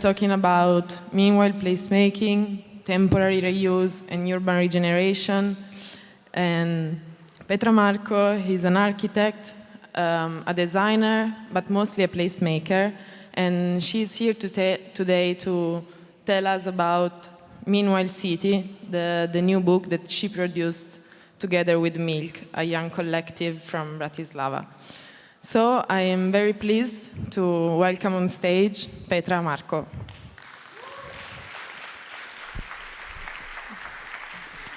talking about meanwhile placemaking, temporary reuse, and urban regeneration. And Petra Marko is an architect, a designer, but mostly a placemaker. And she's here today to tell us about Meanwhile City, the new book that she produced together with Milk, a young collective from Bratislava. So I am very pleased to welcome on stage Petra Marko.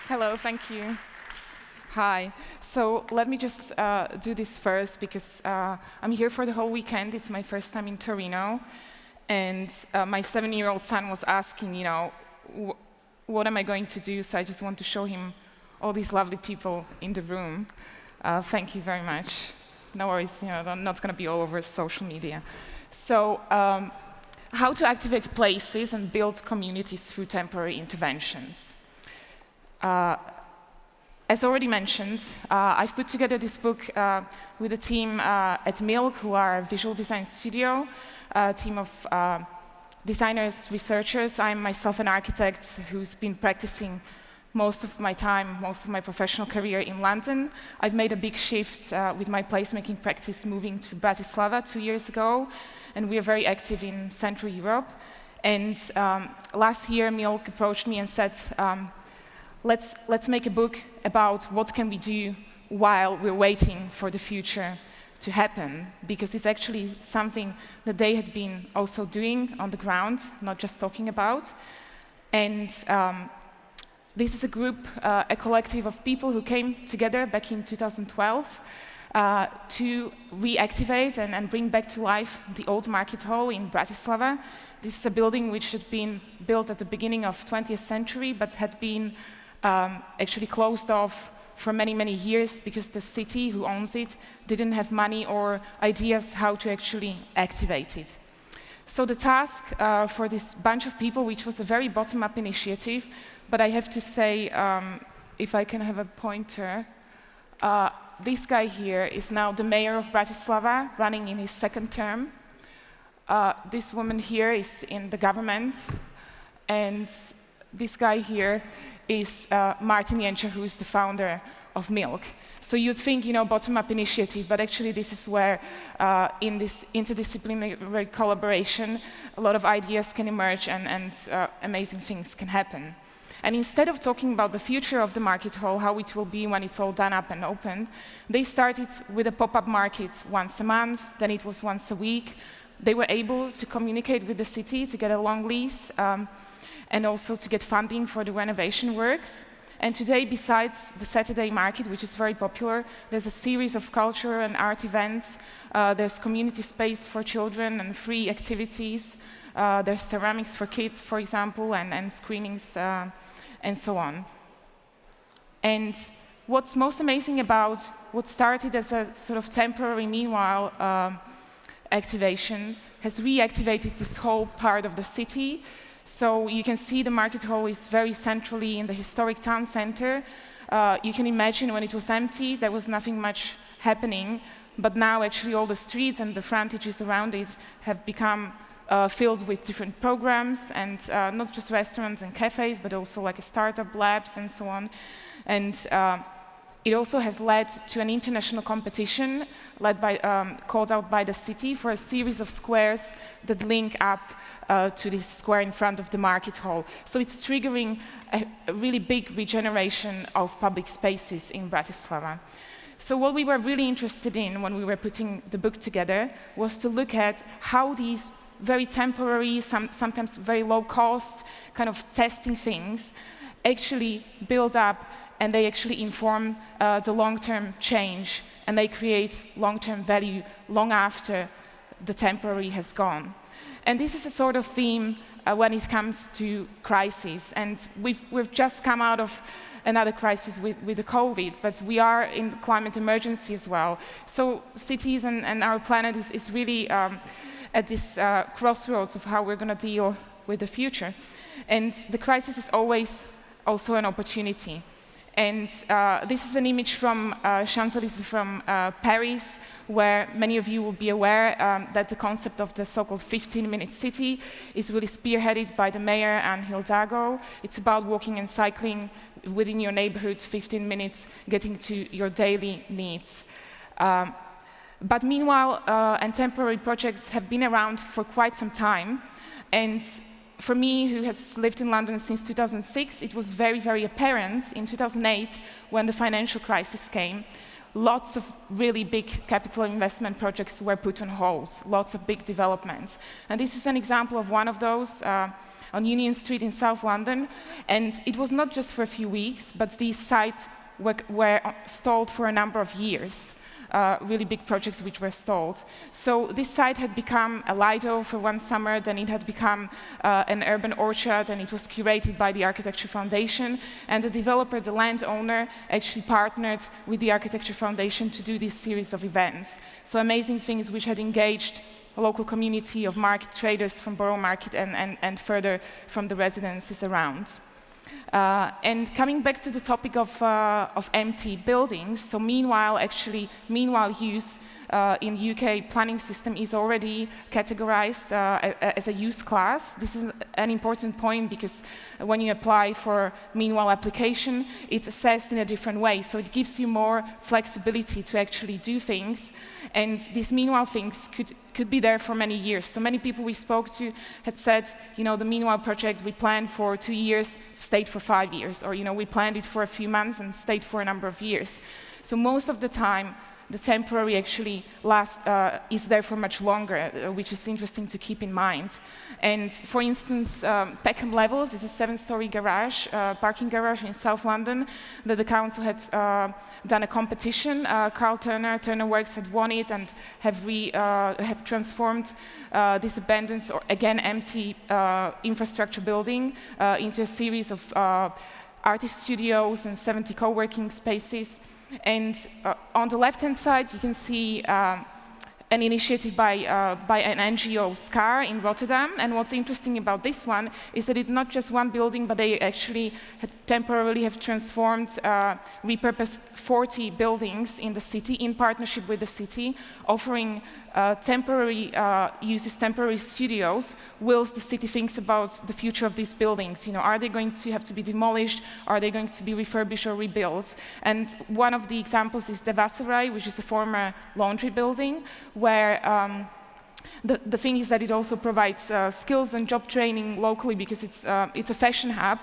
Hello, thank you. Hi. So let me just do this first because I'm here for the whole weekend. It's my first time in Torino. And my 7-year-old son was asking, what am I going to do? So I just want to show him all these lovely people in the room. Thank you very much. No worries, I'm not going to be all over social media. So how to activate places and build communities through temporary interventions. As already mentioned, I've put together this book with a team at Milk, who are a visual design studio, a team of designers, researchers. I'm myself an architect who's been practicing most of my time, most of my professional career in London. I've made a big shift with my placemaking practice moving to Bratislava 2 years ago, and we are very active in Central Europe. And last year, Milk approached me and said, let's make a book about what can we do while we're waiting for the future to happen, because it's actually something that they had been also doing on the ground, not just talking about. And this is a group, a collective of people who came together back in 2012 to reactivate and bring back to life the old market hall in Bratislava. This is a building which had been built at the beginning of 20th century, but had been actually closed off for many, many years because the city who owns it didn't have money or ideas how to actually activate it. So the task for this bunch of people, which was a very bottom-up initiative, but I have to say, if I can have a pointer, this guy here is now the mayor of Bratislava, running in his 2nd term. This woman here is in the government, and this guy here is Martin Jenča, who is the founder of Milk. So you'd think, bottom-up initiative, but actually this is where, in this interdisciplinary collaboration, a lot of ideas can emerge and amazing things can happen. And instead of talking about the future of the market hall, how it will be when it's all done up and open, they started with a pop-up market once a month, then it was once a week. They were able to communicate with the city to get a long lease, and also to get funding for the renovation works. And today, besides the Saturday market, which is very popular, there's a series of cultural and art events. There's community space for children and free activities. There's ceramics for kids, for example, and screenings, and so on. And what's most amazing about what started as a sort of temporary meanwhile activation has reactivated this whole part of the city. So you can see the market hall is very centrally in the historic town center. You can imagine when it was empty, there was nothing much happening, but now actually all the streets and the frontages around it have become filled with different programs, and not just restaurants and cafes, but also like a startup labs and so on. And it also has led to an international competition called out by the city for a series of squares that link up to this square in front of the market hall. So it's triggering a really big regeneration of public spaces in Bratislava. So what we were really interested in when we were putting the book together was to look at how these very temporary, sometimes very low cost, kind of testing things actually build up, and they actually inform the long-term change, and they create long-term value long after the temporary has gone. And this is a sort of theme when it comes to crisis. And we've just come out of another crisis with the COVID, but we are in climate emergency as well. So cities and our planet is really at this crossroads of how we're going to deal with the future. And the crisis is always also an opportunity. And this is an image from Champs-Élysées from Paris, where many of you will be aware that the concept of the so-called 15-minute city is really spearheaded by the mayor, Anne Hidalgo. It's about walking and cycling within your neighborhood, 15 minutes, getting to your daily needs. But meanwhile, and temporary projects have been around for quite some time. And for me, who has lived in London since 2006, it was very, very apparent in 2008 when the financial crisis came. Lots of really big capital investment projects were put on hold, lots of big developments. And this is an example of one of those on Union Street in South London. And it was not just for a few weeks, but these sites were stalled for a number of years. Really big projects which were stalled. So this site had become a Lido for one summer, then it had become an urban orchard, and it was curated by the Architecture Foundation. And the developer, the landowner, actually partnered with the Architecture Foundation to do this series of events. So amazing things which had engaged a local community of market traders from Borough Market and further from the residences around. And coming back to the topic of empty buildings, so meanwhile use in UK planning system is already categorized as a use class. This is an important point because when you apply for meanwhile application, it's assessed in a different way. So it gives you more flexibility to actually do things. And these meanwhile things could be there for many years. So many people we spoke to had said, you know, the meanwhile project we planned for 2 years, stayed for 5 years. Or, you know, we planned it for a few months and stayed for a number of years. So most of the time, the temporary actually is there for much longer, which is interesting to keep in mind. And for instance, Peckham Levels is a 7-story garage, parking garage in South London that the council had done a competition. Carl Turner Works had won it and have transformed this abandoned or again empty infrastructure building into a series of artist studios and 70 co-working spaces. And on the left-hand side, you can see an initiative by an NGO, SCAR, in Rotterdam. And what's interesting about this one is that it's not just one building, but they actually temporarily have transformed, repurposed 40 buildings in the city in partnership with the city, offering temporary studios, whilst the city thinks about the future of these buildings. You know, are they going to have to be demolished? Are they going to be refurbished or rebuilt? And one of the examples is the Wasserei, which is a former laundry building, where the thing is that it also provides skills and job training locally because it's a fashion hub,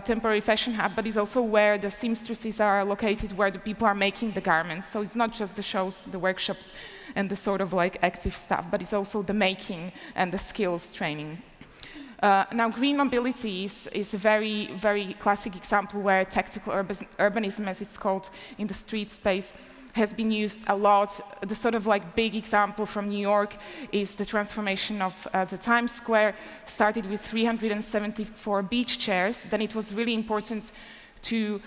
temporary fashion hub, but it's also where the seamstresses are located, where the people are making the garments. So it's not just the shows, the workshops, and the sort of like active stuff, but it's also the making and the skills training. Now, green mobility is a very, very classic example where tactical urbanism, as it's called in the street space, has been used a lot. The sort of like big example from New York is the transformation of the Times Square. Started with 374 beach chairs. Then it was really important to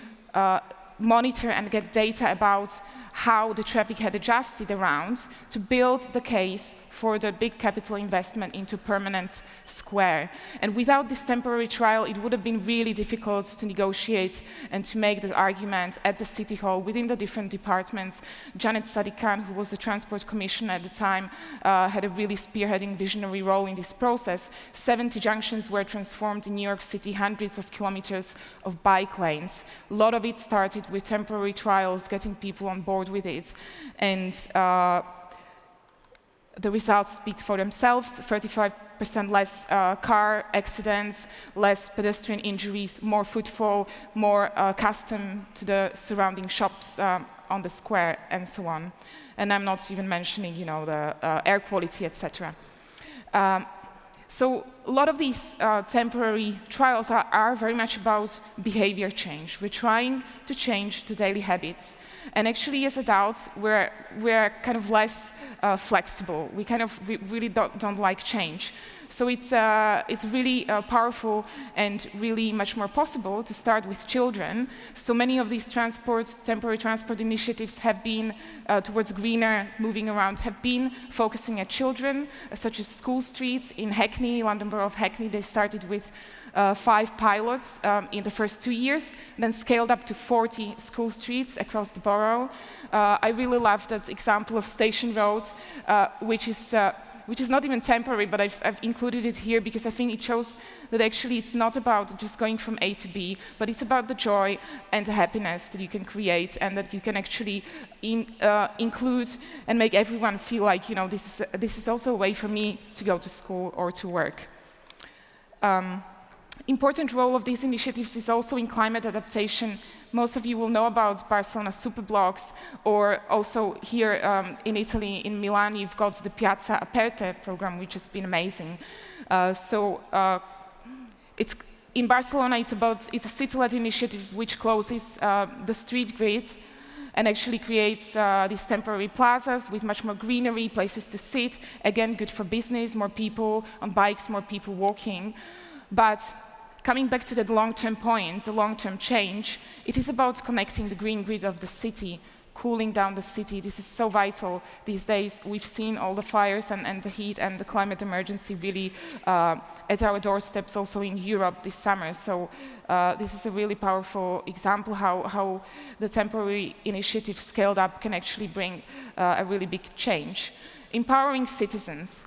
monitor and get data about how the traffic had adjusted around to build the case for the big capital investment into permanent square. And without this temporary trial, it would have been really difficult to negotiate and to make the argument at the City Hall within the different departments. Janet Sadiq-Khan, who was the Transport Commissioner at the time, had a really spearheading visionary role in this process. 70 junctions were transformed in New York City, hundreds of kilometers of bike lanes. A lot of it started with temporary trials, getting people on board with it. And the results speak for themselves. 35% less car accidents, less pedestrian injuries, more footfall, more custom to the surrounding shops on the square, and so on. And I'm not even mentioning, you know, the air quality, etc. So a lot of these temporary trials are very much about behavior change. We're trying to change the daily habits. And actually, as adults, we're kind of less flexible. We kind of really don't like change. So it's really powerful and really much more possible to start with children. So many of these temporary transport initiatives have been towards greener moving around, have been focusing at children, such as school streets in Hackney, London Borough of Hackney, they started with 5 pilots in the first 2 years, then scaled up to 40 school streets across the borough. I really love that example of Station Road, which is not even temporary, but I've included it here because I think it shows that actually it's not about just going from A to B, but it's about the joy and the happiness that you can create, and that you can actually include and make everyone feel like, you know, this is also a way for me to go to school or to work. Important role of these initiatives is also in climate adaptation. Most of you will know about Barcelona superblocks, or also here in Italy, in Milan, you've got the Piazza Aperte program, which has been amazing. It's in Barcelona, it's a city-led initiative which closes the street grid and actually creates these temporary plazas with much more greenery, places to sit. Again, good for business, more people on bikes, more people walking. But coming back to that long-term point, the long-term change, it is about connecting the green grid of the city, cooling down the city. This is so vital these days. We've seen all the fires and the heat and the climate emergency really at our doorsteps also in Europe this summer. So this is a really powerful example how the temporary initiative scaled up can actually bring a really big change. Empowering citizens.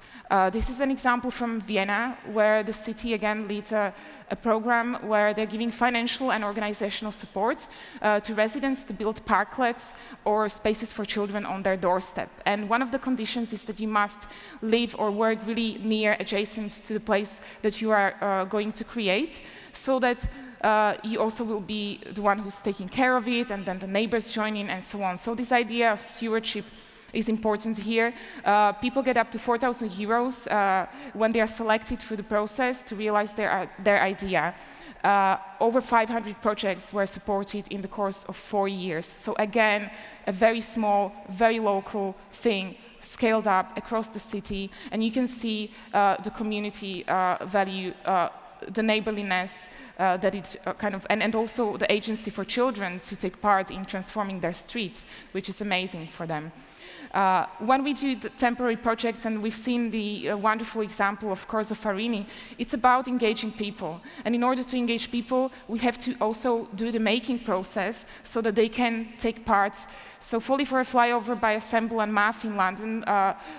This is an example from Vienna, where the city again leads a program where they're giving financial and organizational support to residents to build parklets or spaces for children on their doorstep. And one of the conditions is that you must live or work really near, adjacent to the place that you are going to create, so that you also will be the one who's taking care of it, and then the neighbors join in and so on. So this idea of stewardship is important here. People get up to 4,000 euros when they are selected through the process to realize their idea. Over 500 projects were supported in the course of 4 years. So again, a very small, very local thing scaled up across the city, and you can see the community value, the neighborliness that it and also the agency for children to take part in transforming their streets, which is amazing for them. When we do the temporary projects, and we've seen the wonderful example, of course, of Farini, it's about engaging people. And in order to engage people, we have to also do the making process so that they can take part. So Folly for a Flyover by Assemble and Math in London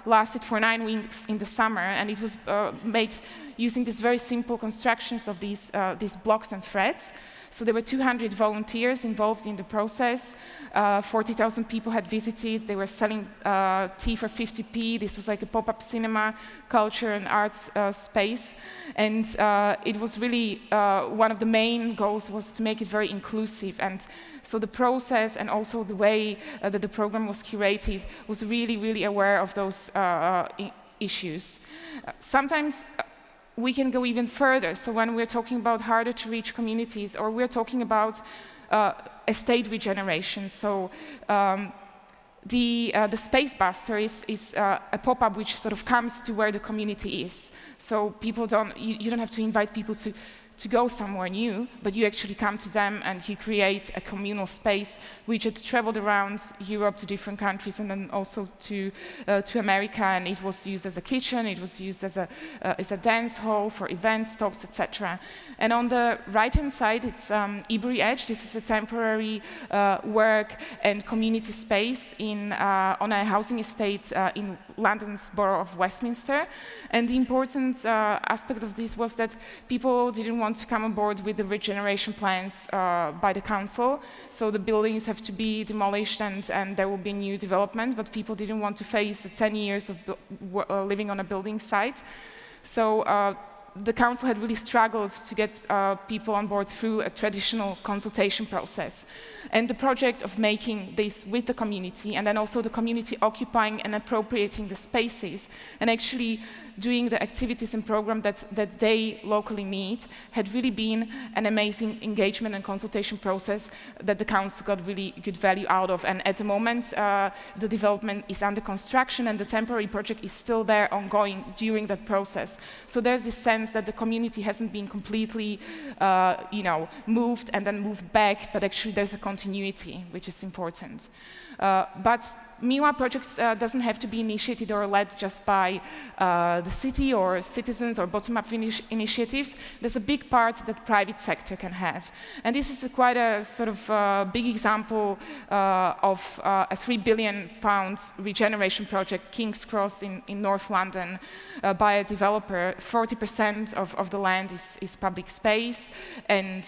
lasted for 9 weeks in the summer, and it was made using these very simple constructions of these blocks and threads. So there were 200 volunteers involved in the process. 40,000 people had visited. They were selling tea for 50p. This was like a pop-up cinema, culture and arts space. And it was really, one of the main goals was to make it very inclusive. And so the process and also the way that the program was curated was really, really aware of those issues. Sometimes we can go even further. So when we're talking about harder to reach communities, or we're talking about estate regeneration. So the Space Buster is a pop-up which sort of comes to where the community is. So people you don't have to invite people to go somewhere new, but you actually come to them and you create a communal space which had traveled around Europe to different countries and then also to America, and it was used as a kitchen, it was used as a dance hall for events, talks, etc. And on the right-hand side, it's Ebury Edge. This is a temporary work and community space on a housing estate in London's borough of Westminster. And the important aspect of this was that people didn't want to come on board with the regeneration plans by the council. So the buildings have to be demolished and there will be new development, but people didn't want to face the 10 years of living on a building site. So the council had really struggled to get people on board through a traditional consultation process. And the project of making this with the community, and then also the community occupying and appropriating the spaces, and actually doing the activities and program that they locally need, had really been an amazing engagement and consultation process that the council got really good value out of. And at the moment, the development is under construction and the temporary project is still there ongoing during that process. So there's this sense that the community hasn't been completely moved and then moved back, but actually there's a continuity, which is important. But Meanwhile, projects doesn't have to be initiated or led just by the city or citizens or bottom-up initiatives. There's a big part that private sector can have. And this is quite a sort of big example of a £3 billion regeneration project, King's Cross in North London, by a developer. 40% of the land is public space, and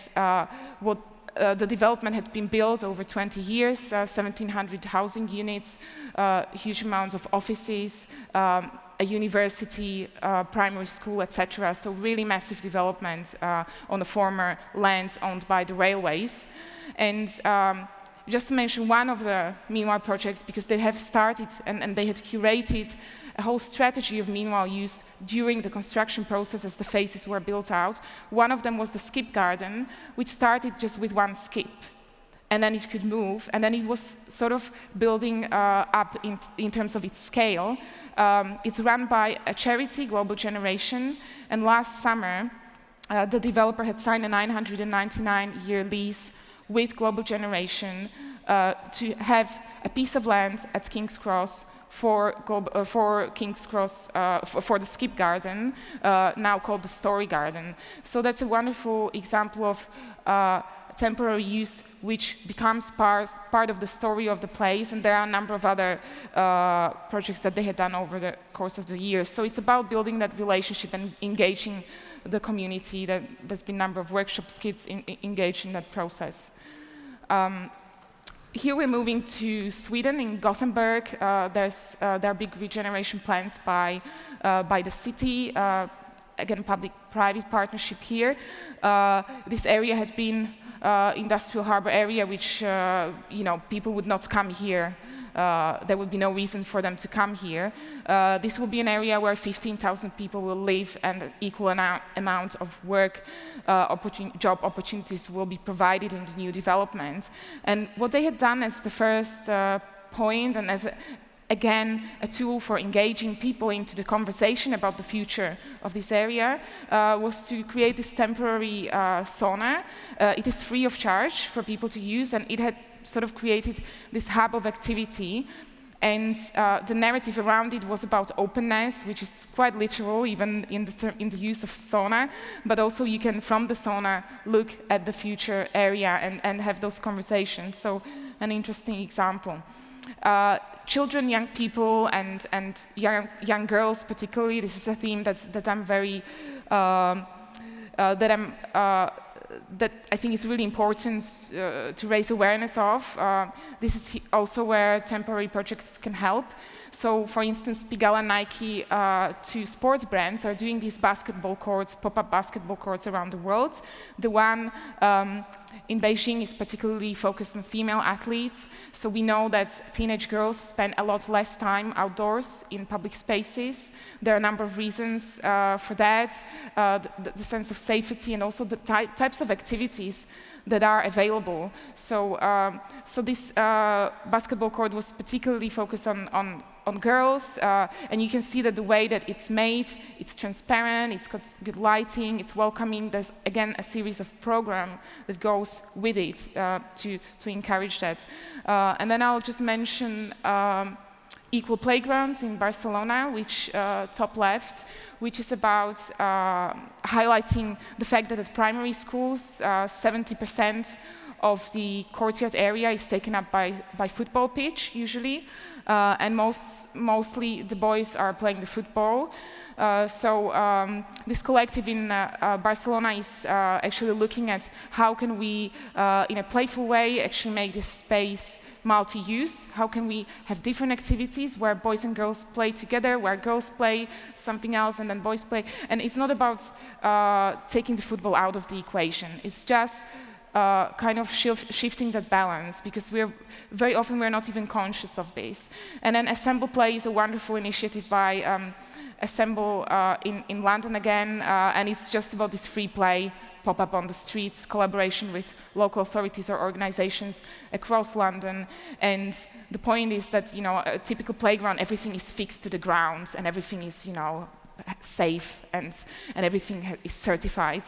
what the development had been built over 20 years, 1,700 housing units, huge amounts of offices, a university, primary school, etc. So really massive development on the former lands owned by the railways. And just to mention one of the Meanwhile projects, because they have started and they had curated a whole strategy of meanwhile use during the construction process as the phases were built out. One of them was the skip garden, which started just with one skip, and then it could move, and then it was sort of building up in terms of its scale. It's run by a charity, Global Generation, and last summer the developer had signed a 999-year lease with Global Generation to have a piece of land at King's Cross for King's Cross, for the skip garden, now called the Story Garden. So that's a wonderful example of temporary use which becomes part of the story of the place, and there are a number of other projects that they had done over the course of the years. So it's about building that relationship and engaging the community. There's been a number of workshops, kids engaged in that process. Here we're moving to Sweden, in Gothenburg. There are big regeneration plans by the city. Again, public-private partnership here. This area had been industrial harbor area, which people would not come here. There would be no reason for them to come here. This will be an area where 15,000 people will live, and an equal amount of work, job opportunities will be provided in the new development. And what they had done as the first point, and as again a tool for engaging people into the conversation about the future of this area, was to create this temporary sauna. It is free of charge for people to use, and it had sort of created this hub of activity. And the narrative around it was about openness, which is quite literal, even in the use of sauna. But also you can, from the sauna, look at the future area and have those conversations. So an interesting example. Children, young people, and young girls particularly. This is a theme that I'm very that I think is really important to raise awareness of. This is also where temporary projects can help. So, for instance, Pigalle and Nike, two sports brands, are doing these basketball courts, pop-up basketball courts around the world. The one in Beijing is particularly focused on female athletes. So we know that teenage girls spend a lot less time outdoors in public spaces. There are a number of reasons for that, the sense of safety, and also the types of activities that are available. So, this basketball court was particularly focused on girls, and you can see that the way that it's made, it's transparent, it's got good lighting, it's welcoming. There's again a series of programs that goes with it to encourage that. And then I'll just mention Equal Playgrounds in Barcelona, which top left, which is about highlighting the fact that at primary schools, 70% of the courtyard area is taken up by football pitch, usually, and mostly the boys are playing the football. So this collective in Barcelona is actually looking at how can we, in a playful way, actually make this space multi-use. How can we have different activities where boys and girls play together, where girls play something else and then boys play. And it's not about taking the football out of the equation. It's just kind of shifting that balance, because very often we're not even conscious of this. And then Assemble Play is a wonderful initiative by Assemble in London again, and it's just about this free play, pop-up on the streets, collaboration with local authorities or organizations across London. And the point is that, a typical playground, everything is fixed to the ground and everything is, safe and everything is certified.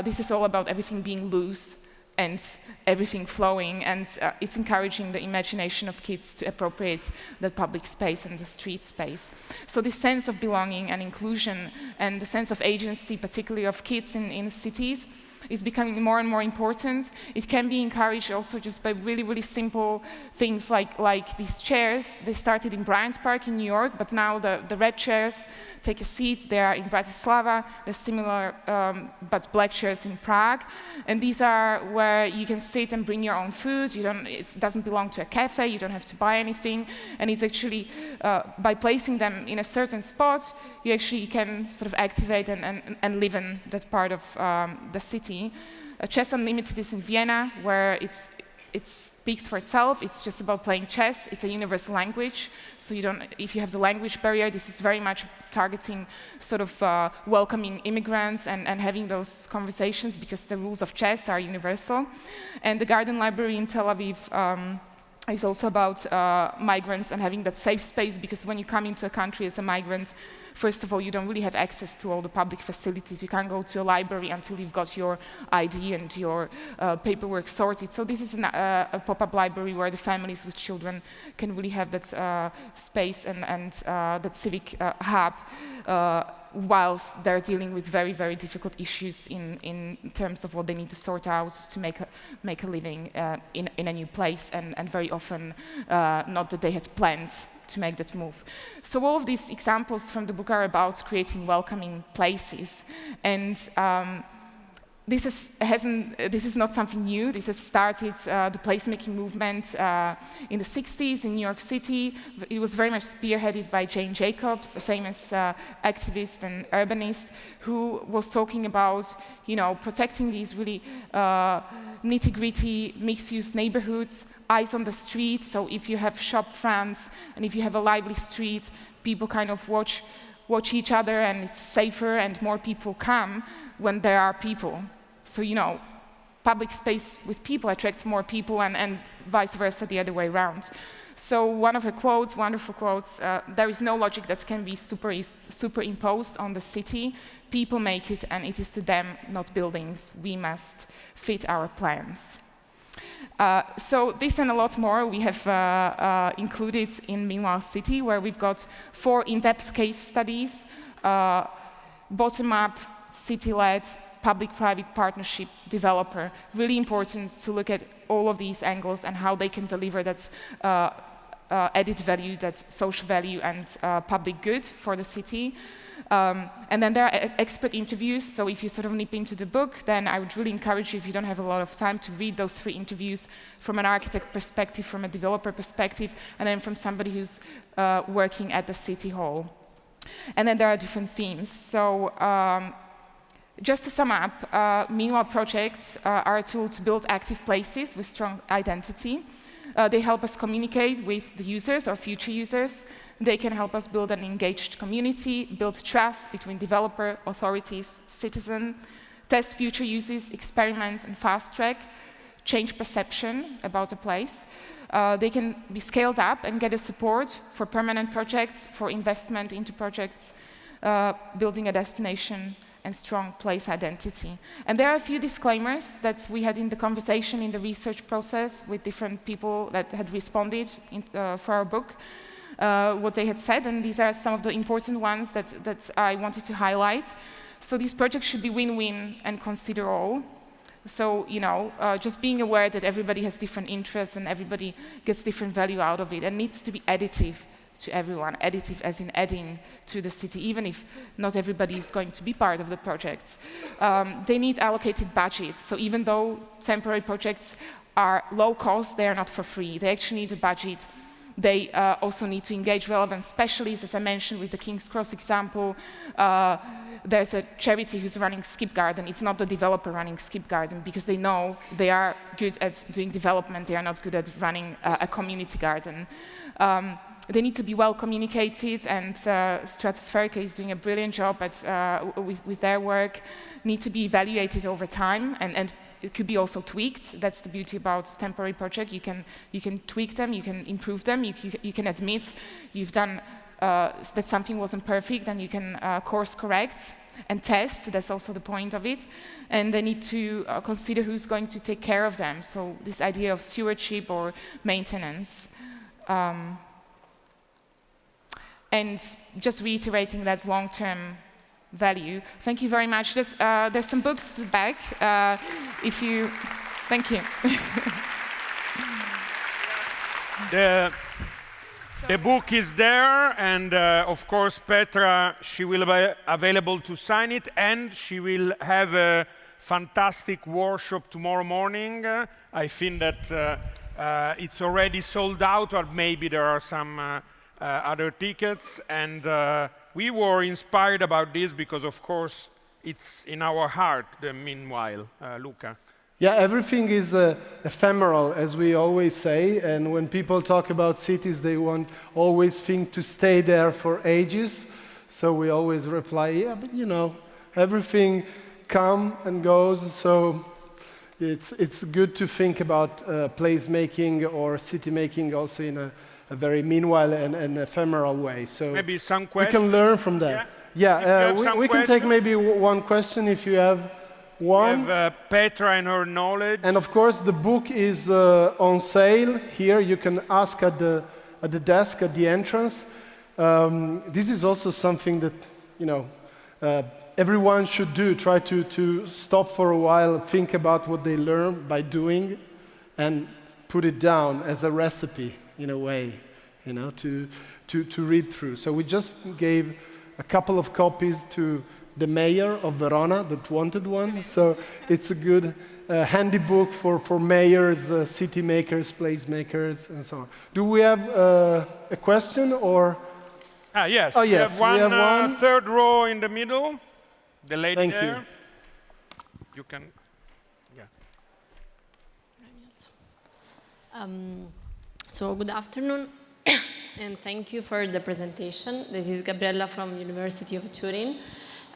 This is all about everything being loose and everything flowing, and it's encouraging the imagination of kids to appropriate the public space and the street space. So this sense of belonging and inclusion and the sense of agency, particularly of kids in cities, is becoming more and more important. It can be encouraged also just by really, really simple things like these chairs. They started in Bryant Park in New York, but now the red chairs, take a seat, they are in Bratislava. There's similar but black chairs in Prague. And these are where you can sit and bring your own food. It doesn't belong to a cafe, you don't have to buy anything. And it's actually, by placing them in a certain spot, you actually can sort of activate and live in that part of the city. Chess Unlimited is in Vienna, where it speaks for itself. It's just about playing chess. It's a universal language, so if you have the language barrier, this is very much targeting sort of welcoming immigrants and having those conversations, because the rules of chess are universal. And the Garden Library in Tel Aviv is also about migrants and having that safe space, because when you come into a country as a migrant, first of all, you don't really have access to all the public facilities. You can't go to a library until you've got your ID and your paperwork sorted. So this is a pop-up library where the families with children can really have that space and that civic hub whilst they're dealing with very, very difficult issues in terms of what they need to sort out to make a living in a new place, and very often not that they had planned to make that move. So all of these examples from the book are about creating welcoming places, and this is not something new. This has started the placemaking movement in the 60s in New York City. It was very much spearheaded by Jane Jacobs, a famous activist and urbanist, who was talking about, protecting these really nitty-gritty mixed-use neighborhoods, eyes on the street. So if you have shop fronts and if you have a lively street, people kind of watch each other, and it's safer, and more people come when there are people. So, public space with people attracts more people, and vice versa, the other way around. So one of her quotes, wonderful quotes, there is no logic that can be superimposed on the city. People make it, and it is to them, not buildings. We must fit our plans. So this and a lot more we have included in Meanwhile City, where we've got 4 in-depth case studies, bottom-up, city-led, public-private partnership, developer. Really important to look at all of these angles and how they can deliver that added value, that social value and public good for the city. And then there are expert interviews, so if you sort of nip into the book, then I would really encourage you, if you don't have a lot of time, to read those 3 interviews from an architect perspective, from a developer perspective, and then from somebody who's working at the city hall. And then there are different themes. So just to sum up, Meanwhile projects are a tool to build active places with strong identity. They help us communicate with the users or future users. They can help us build an engaged community, build trust between developer, authorities, citizen, test future uses, experiment and fast track, change perception about a place. They can be scaled up and get a support for permanent projects, for investment into projects, building a destination and strong place identity. And there are a few disclaimers that we had in the conversation in the research process with different people that had responded for our book. What they had said, and these are some of the important ones that I wanted to highlight. So these projects should be win-win and consider all. So, just being aware that everybody has different interests and everybody gets different value out of it, and needs to be additive to everyone, additive as in adding to the city, even if not everybody is going to be part of the project. They need allocated budget, so even though temporary projects are low cost, they are not for free. They actually need a budget. They also need to engage relevant specialists, as I mentioned with the King's Cross example. There's a charity who's running Skip Garden. It's not the developer running Skip Garden, because they know they are good at doing development. They are not good at running a community garden. They need to be well communicated, and Stratospherica is doing a brilliant job with their work. Need to be evaluated over time, and it could be also tweaked. That's the beauty about temporary project. You can tweak them, you can improve them, you can admit you've done that something wasn't perfect, and you can course correct. and test. That's also the point of it. And they need to consider who's going to take care of them. So this idea of stewardship or maintenance. And just reiterating that long-term value. Thank you very much. There's some books at the back. If you, thank you. The book is there, and of course, Petra, she will be available to sign it, and she will have a fantastic workshop tomorrow morning. I think that it's already sold out, or maybe there are some other tickets, and we were inspired about this because, of course, it's in our heart, meanwhile, Luca. Yeah, everything is ephemeral, as we always say, and when people talk about cities, they want always think to stay there for ages. So we always reply, yeah, but you know, everything comes and goes, so it's good to think about placemaking or city making also in a very meanwhile and ephemeral way. So maybe some questions. We can learn from that. Yeah, we can take maybe one question if you have one. We have Petra and her knowledge. And of course, the book is on sale here. You can ask at the desk at the entrance. This is also something that, you know, everyone should do. Try to stop for a while, think about what they learn by doing, and put it down as a recipe in a way, you know, to read through. So we just gave a couple of copies to the mayor of Verona that wanted one. So it's a good handy book for mayors, city makers, place makers, and so on. Do we have a question or? Yes. Oh, yes. We have one third row in the middle. The lady Thank there. you. You can. Yeah. So good afternoon, and thank you for the presentation. This is Gabriella from University of Turin.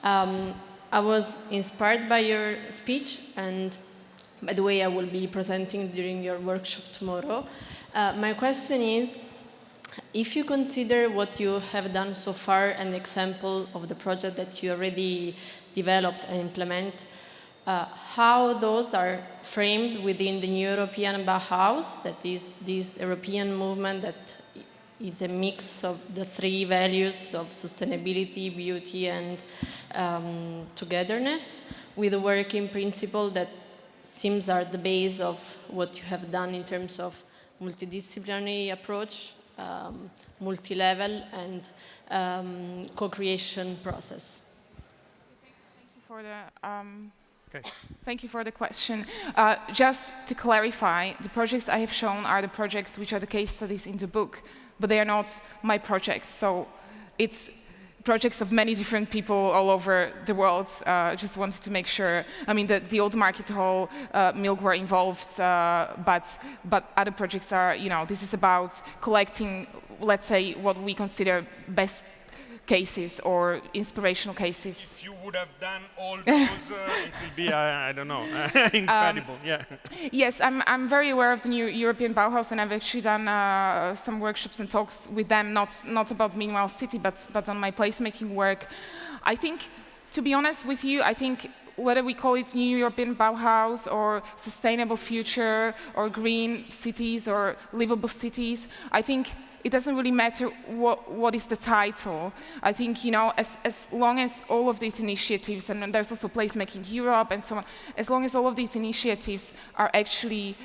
I was inspired by your speech, and by the way, I will be presenting during your workshop tomorrow. My question is, if you consider what you have done so far, an example of the project that you already developed and implement, how those are framed within the new European Bauhaus, that is this European movement that is a mix of the three values of sustainability, beauty, and togetherness, with a working principle that seems are the base of what you have done in terms of multidisciplinary approach, multi-level, and co-creation process. Thank you for the Thank you for the question. Just to clarify, the projects I have shown are the projects which are the case studies in the book, but they are not my projects. So it's projects of many different people all over the world. Just wanted to make sure. I mean, the old market hall, Milk were involved, but other projects are, you know, this is about collecting, let's say, what we consider best cases or inspirational cases. If you would have done all those, it would be, I don't know, incredible. Yeah. Yes, I'm very aware of the new European Bauhaus, and I've actually done some workshops and talks with them, not about Meanwhile City, but on my placemaking work. I think, to be honest with you, I think whether we call it New European Bauhaus or Sustainable Future or Green Cities or Livable Cities, I think it doesn't really matter what is the title. I think, you know, as long as all of these initiatives, and there's also Placemaking Europe and so on, as long as all of these initiatives are actually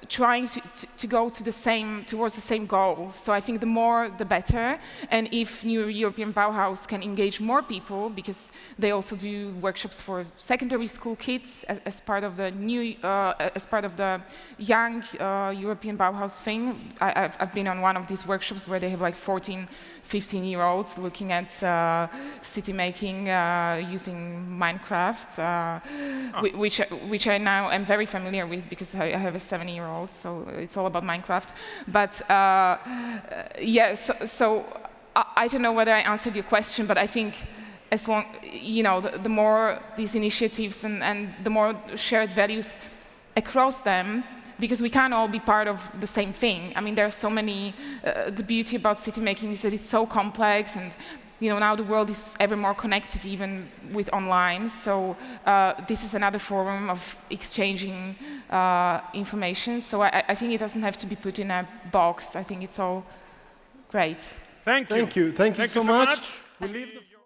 trying to go towards the same goal. So I think the more, the better. And if New European Bauhaus can engage more people, because they also do workshops for secondary school kids as part of the new, as part of the young European Bauhaus thing. I've been on one of these workshops where they have like 14, 15-year-olds looking at city making using Minecraft, which I now am very familiar with because I have a 7-year-old, so it's all about Minecraft. But yeah, so I don't know whether I answered your question, but I think as long, you know, the more these initiatives and the more shared values across them, because we can't all be part of the same thing. I mean, there are so many, the beauty about city making is that it's so complex, and now the world is ever more connected, even with online. So this is another forum of exchanging information. So I think it doesn't have to be put in a box. I think it's all great. Thank you. Thank you. Thank you so much. We leave the